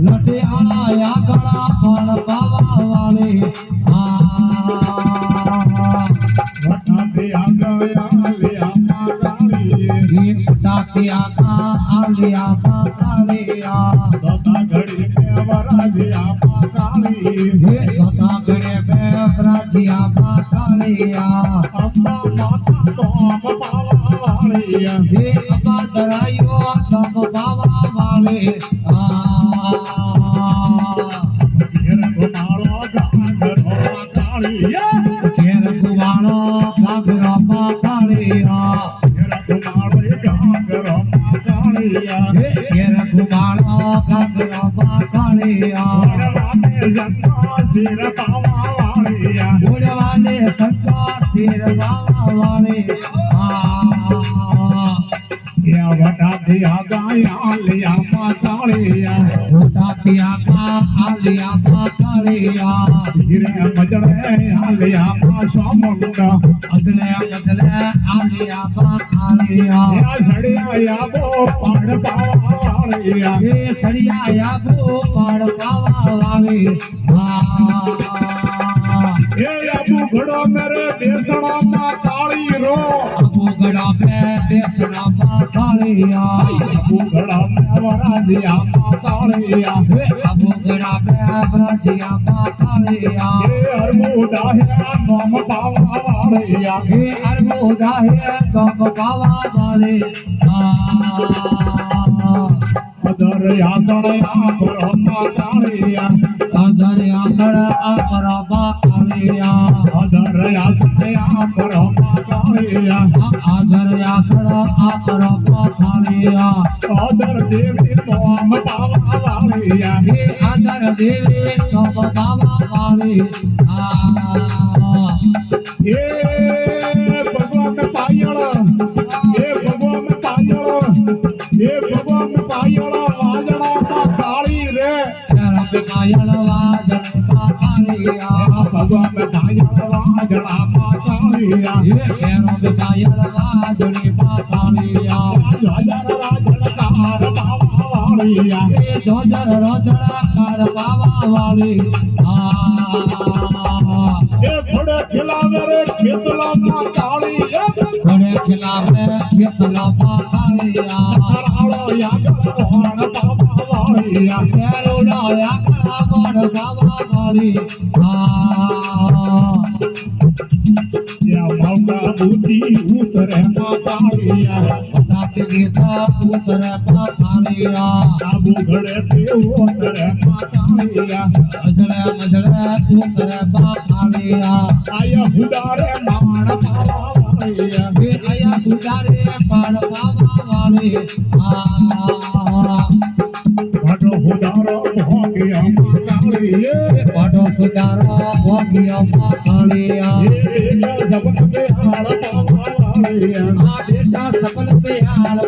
લટિયાળા આગળ પણ પાવા વાળી વટાથી આગા આલિયા પાકાળિયા દોતા ઘડી મે વરાજિયા પાકાળી હે દોતા ઘડે બે વરાજિયા પાકાળિયા અંબા માતા તોમ પાવા વાળી હે અબા દરાયો તમ પાવા વાળી ઘેર ગુમાળો ગાગરો કાળી ઘેર ગુવાળો ગાગરો પાકાળિયા ઘેર ગુમાળો ગાગરો કાળિયા હે ઘેર ગુવાળો ગાગરો પાકાળિયા વડવાને જન્મા શિર પાવા વાળી ઉડવાને સંતા શિર પાવા વાળી વટાથી આગાયા લિયા પાતાળિયા વટાથી આગા આલિયા પાકાળિયા ધીરે મજડે આલિયા પાછા મુંડા અગલે અગલે આલિયા પાકાળિયા સડિયા બો પાડ પાવા વાળિયા એ સળિયા બો પાડ પાવા વાળી એ અબુ ઘડો મેરે બેસણામાં કાળી રો અબુ ગડા બે બેસણા પાકાળિયા અબુ ઘડા મે વરાજિયા પાતાળિયા હે અબુ ગડા બે વરાજિયા પાકાળિયા એ અરમુડા હે નોમ પાવા વાળિયા હે અરમુદા હે ગમ પાવા વાળી અદર યાસણયા પરમા કાળિયા અધર આખર અપર પાકાળિયા અદર યાસણયા પરમા કાળિયા આધર આખર અપર પાકાળિયા અદર દેવી નોમ પાવા વાળિયા હે આધર દેવી ગમ પાવા વાળી એ ભગવાન પાયળ એ ભગવાન પાયળ એ ભગવાન પાયળ વાજણામાં કાળી રે રબ કાયળ વાજણ પાકાળિયા ભગવાન પાયળ વાજણામાં કાળિયા હે રબ કાયળ વાજણી પાકાળિયા રાજા રાજણકાર પાવા વાળિયા હે જોજર રોજડાકાર પાવા વાળી એ ઘોડે ખિલાવે રે ખેતલામાં કાળી ઘોડે ખિલાવે ખેતલા પાકાળિયા રાળો યાગળ ભણ પાવા વાળિયા કેરોડા યાકડા પણ પાવા વાળી યા મૌકા બુદ્ધિ ઉતરે માં કાળિયા સાથી ગીતા પુત્ર પાકાળિયા આબુ ઘડે તેવો ઉતરે માં કાળિયા અજળે મજળે પુત્ર પાકાળિયા આયા હુડારે માણ પાવા વાળિયા હે આયા સુધારે પણ પાવા વાળી ભડો હુડારો ભોગ્યા માં કાળિયે પાડો સુધારો ભોગ્યો પાકાળિયા એ સબન બે હાળ પાવા વાળિયા આ બેટા સફલ બે હાલ